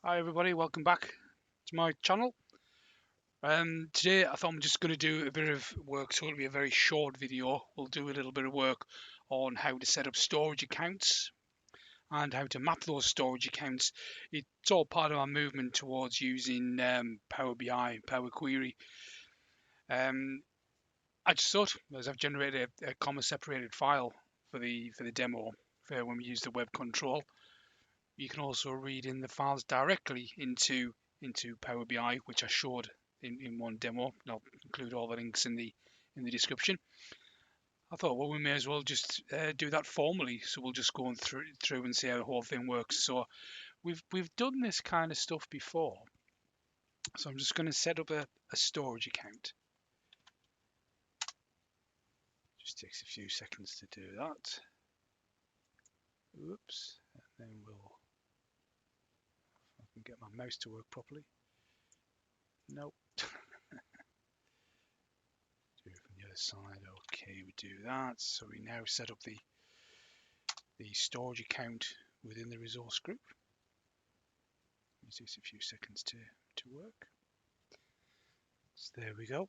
Hi everybody, welcome back to my channel. Today I thought I'm just going to do a bit of work, so it'll be a very short video. We'll do a little bit of work on how to set up storage accounts and how to map those storage accounts. It's all part of our movement towards using Power BI and Power Query. I just thought, as I've generated a comma separated file for the demo for when we use the web control, you can also read in the files directly into Power BI, which I showed in one demo. And I'll include all the links in the description. I thought, well, we may as well just do that formally. So we'll just go on through and see how the whole thing works. So we've done this kind of stuff before. So I'm just going to set up a storage account. Just takes a few seconds to do that. Oops, and then if I can get my mouse to work properly. Nope. Do it from the other side. Okay, we do that. So we now set up the storage account within the resource group. It takes a few seconds to work. So there we go.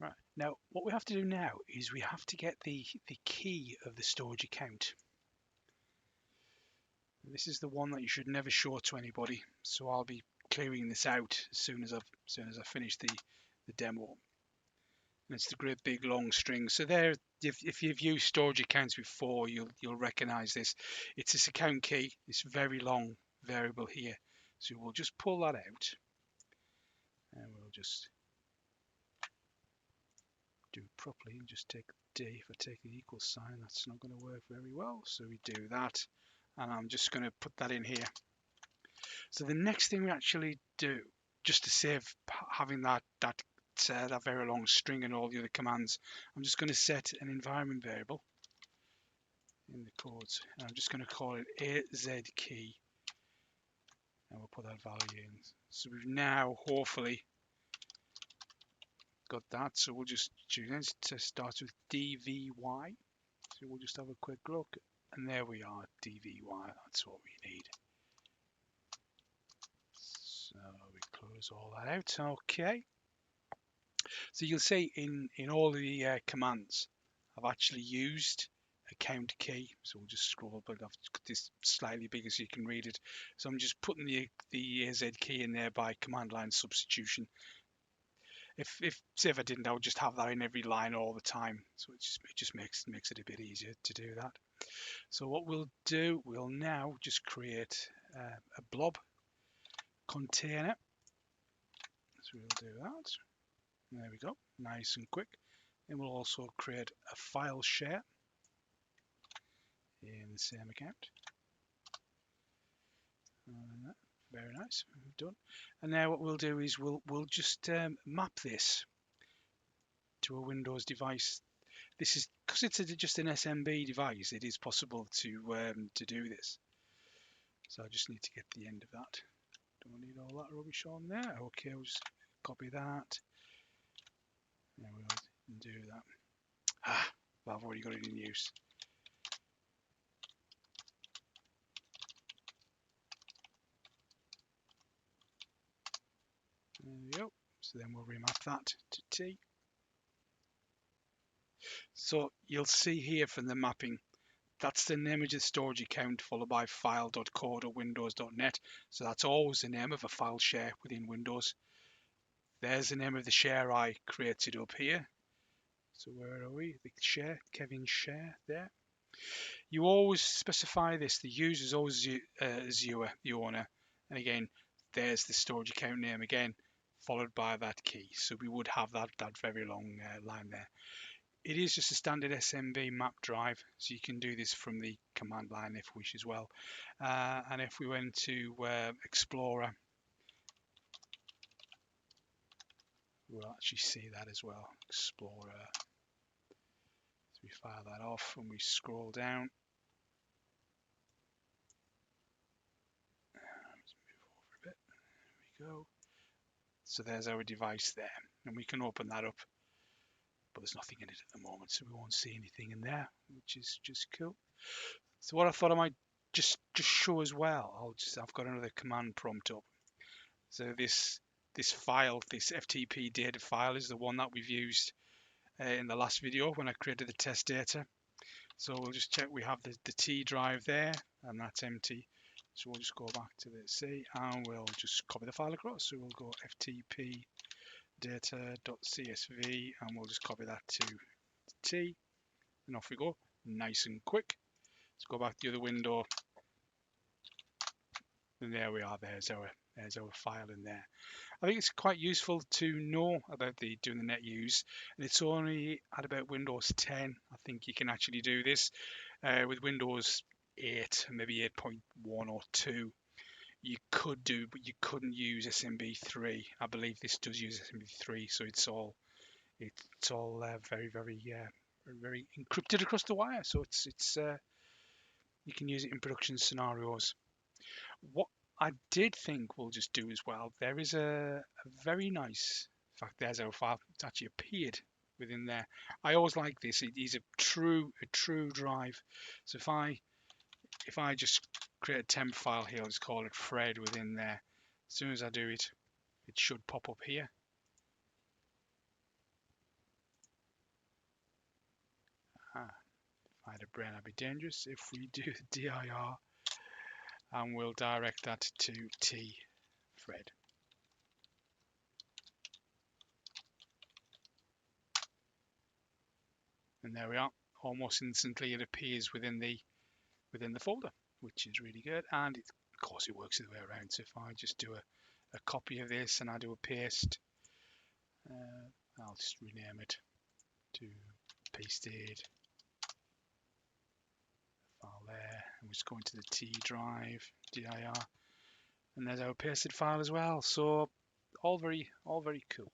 Right, now what we have to do now is we have to get the key of the storage account. This is the one that you should never show to anybody. So I'll be clearing this out as soon as I finish the demo. And it's the great big long string. So there, if you've used storage accounts before, you'll recognize this. It's this account key, this very long variable here. So we'll just pull that out, and we'll just do it properly and just take D. If I take the equal sign, that's not going to work very well. So we do that, and I'm just going to put that in here. So the next thing we actually do, just to save having that very long string and all the other commands, I'm just going to set an environment variable in the codes, and I'm just going to call it AZ key, and we'll put that value in. So we've now hopefully got that. So we'll just choose to start with DVY. So we'll just have a quick look, and there we are, DVY. That's what we need. So we close all that out. Okay. So you'll see in all the commands, I've actually used account key. So we'll just scroll, but I've got this slightly bigger so you can read it. So I'm just putting the AZ key in there by command line substitution. Say if I didn't, I would just have that in every line all the time. So it just makes it a bit easier to do that. So what we'll do, we'll now just create a blob container. So we'll do that. There we go, nice and quick. And we'll also create a file share in the same account. Very nice, we've done. And now what we'll do is we'll just map this to a Windows device. This is because it's just an SMB device. It is possible to do this. So I just need to get the end of that. Don't need all that rubbish on there. Okay, I'll just copy that. Now we'll do that. Well, I've already got it in use. There we go. So then we'll remap that to T. So you'll see here from the mapping, that's the name of the storage account followed by file.code or windows.net. So that's always the name of a file share within Windows. There's the name of the share I created up here. So where are we? The share, Kevin share there. You always specify this. The user is always Azure, the owner. And again, there's the storage account name again, followed by that key. So we would have that very long line there. It is just a standard SMB map drive, so you can do this from the command line if you wish as well. And if we went to Explorer, we'll actually see that as well. Explorer. So we fire that off and we scroll down. Let's move over a bit. There we go. So there's our device there, and we can open that up. But there's nothing in it at the moment, so we won't see anything in there, which is just cool. So what I thought I might just just show as well, I've got another command prompt up. So this file, this FTP data file, is the one that we've used in the last video when I created the test data. So we'll just check we have the T drive there, and that's empty. So we'll just go back to the C and we'll just copy the file across. So we'll go FTP data.csv and we'll just copy that to T, and off we go, nice and quick. Let's go back to the other window, and there we are. There's our file in there. I think it's quite useful to know about doing the net use, and it's only at about Windows 10. I think you can actually do this. With Windows 8, maybe 8.1 or 2, you could do, but you couldn't use SMB3. I believe this does use SMB3, so it's all very very encrypted across the wire. So it's you can use it in production scenarios. What I did think we'll just do as well, there is a very nice, in fact, there's our file. It's actually appeared within there. I always like this. It is a true drive. So if I just create a temp file here, I'll just call it Fred within there. As soon as I do it, it should pop up here. If I had a brain, I'd be dangerous. If we do dir, and we'll direct that to T Fred. And there we are. Almost instantly it appears within the folder, which is really good. And of course it works the other way around. So if I just do a copy of this and I do a paste, I'll just rename it to pasted file there, and we're just going to the T drive dir, and there's our pasted file as well. So all very cool.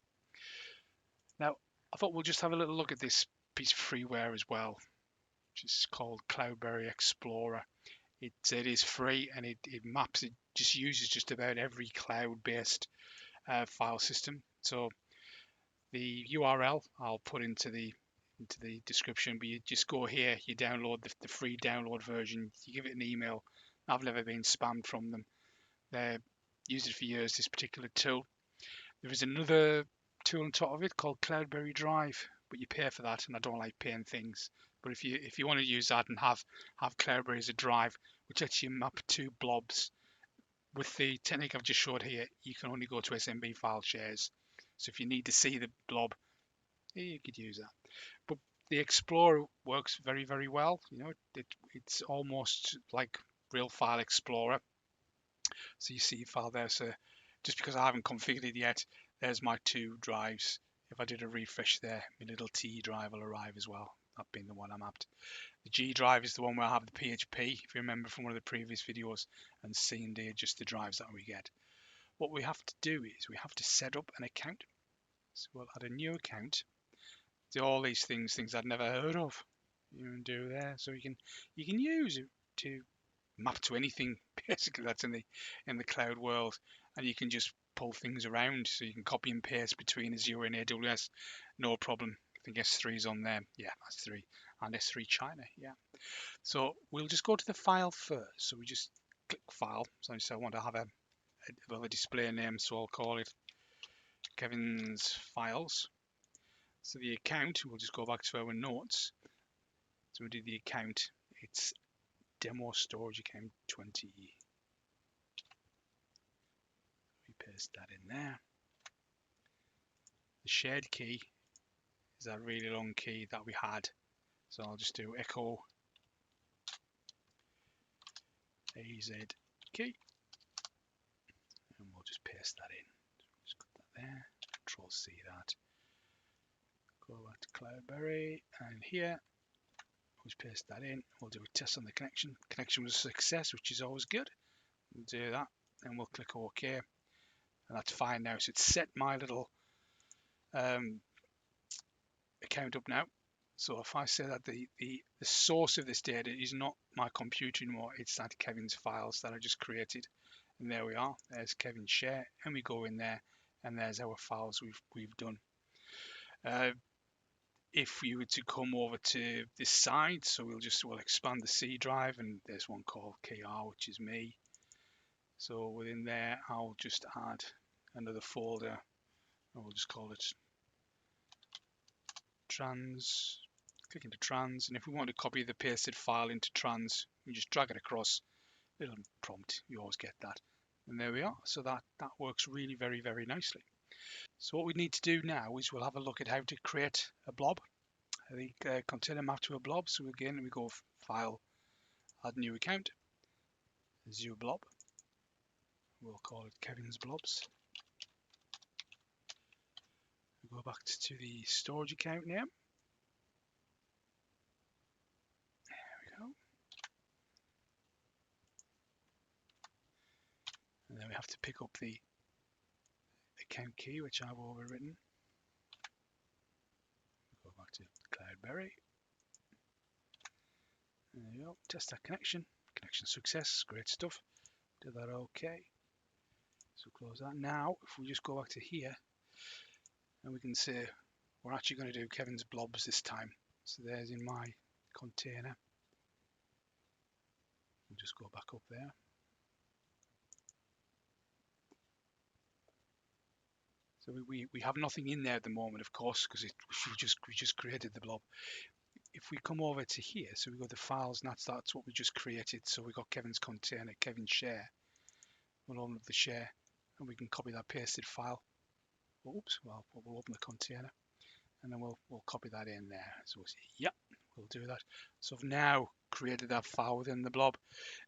Now I thought we'll just have a little look at this piece of freeware as well, which is called Cloudberry Explorer. It is free, and it maps, it just uses just about every cloud-based file system. So the URL I'll put into the description, but you just go here, you download the free download version, you give it an email. I've never been spammed from them. They've used it for years, this particular tool. There is another tool on top of it called Cloudberry Drive, but you pay for that, and I don't like paying things. But if you want to use that and have Cloudberry as a drive, which lets you map to blobs, with the technique I've just showed here, you can only go to SMB file shares. So if you need to see the blob, you could use that. But the Explorer works very, very well. You know, it's almost like real File Explorer. So you see your file there. So just because I haven't configured it yet, there's my two drives. If I did a refresh there, my little T drive will arrive as well. That being the one I mapped. The G drive is the one where I have the PHP, if you remember from one of the previous videos, and C and D are just the drives that we get. What we have to do is we have to set up an account. So we'll add a new account. Do all these things I'd never heard of. You can do there, so you can use it to map to anything basically that's in the cloud world, and you can just pull things around. So you can copy and paste between Azure and AWS, no problem. I think S3 is on there. Yeah, S3 and S3 China. Yeah. So we'll just go to the file first. So we just click File. So I want to have a display name, so I'll call it Kevin's Files. So the account, we'll just go back to our notes. So we do the account. It's demo storage account 20. We paste that in there. The shared key is that really long key that we had. So I'll just do echo AZ key, and we'll just paste that in. Just put that there. Control C that. Go back to Cloudberry, and here we'll just paste that in. We'll do a test on the connection. Connection was a success, which is always good. We'll do that, and we'll click OK, and that's fine now. So it's set my little account up now. So if I say that the source of this data is not my computer anymore, it's that Kevin's files that I just created, and there we are. There's Kevin's share, and we go in there, and there's our files we've done. if you were to come over to this side, so we'll expand the C drive, and there's one called KR, which is me. So within there, I'll just add another folder, and we'll just call it trans. Click into trans, and if we want to copy the pasted file into trans, we just drag it across. Little prompt, you always get that. And there we are. So that works really very, very nicely. So what we need to do now is we'll have a look at how to create a blob, the container map to a blob. So again, we go File, Add New Account, Azure Blob. We'll call it Kevin's Blobs. We go back to the storage account now. There we go. And then we have to pick up the account key, which I've overwritten. Go back to Cloudberry. There you go. Test that connection. Connection success. Great stuff. Do that OK. So close that. Now, if we just go back to here, and we can say we're actually going to do Kevin's blobs this time. So there's in my container. We'll just go back up there. So we have nothing in there at the moment, of course, because we just created the blob. If we come over to here, so we go to files, and that's what we just created. So we got Kevin's container, Kevin's share. We'll open up the share, and we can copy that pasted file. Oops, well, we'll open the container, and then we'll copy that in there. So we'll say, yep, we'll do that. So I've now created that file within the blob.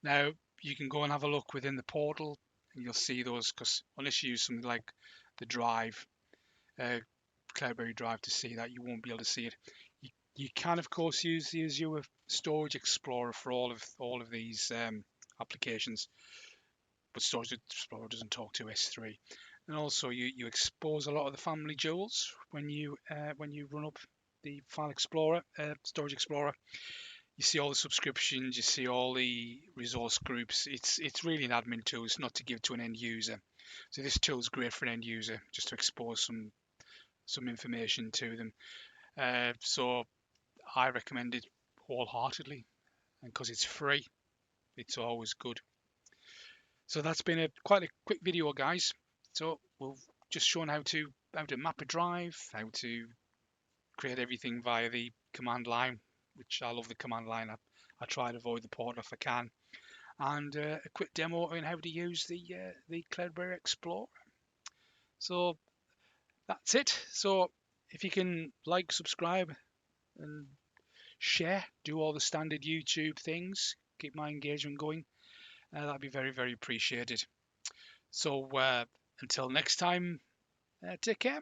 Now you can go and have a look within the portal, and you'll see those, because unless you use something like the drive, Cloudberry Drive, to see that, you won't be able to see it. You can, of course, use the Azure Storage Explorer for all of these applications, but Storage Explorer doesn't talk to S3. And also, you expose a lot of the family jewels when you run up the File Explorer, Storage Explorer. You see all the subscriptions, you see all the resource groups. It's really an admin tool. It's not to give to an end user. So this tool is great for an end user, just to expose some information to them. So I recommend it wholeheartedly, and because it's free, it's always good. So that's been quite a quick video, guys. So we've just shown how to map a drive, how to create everything via the command line, which I love the command line. I try to avoid the portal if I can, and a quick demo on how to use the Cloudberry Explorer. So that's it. So if you can like, subscribe, and share, do all the standard YouTube things, keep my engagement going, that'd be very, very appreciated. So until next time, take care.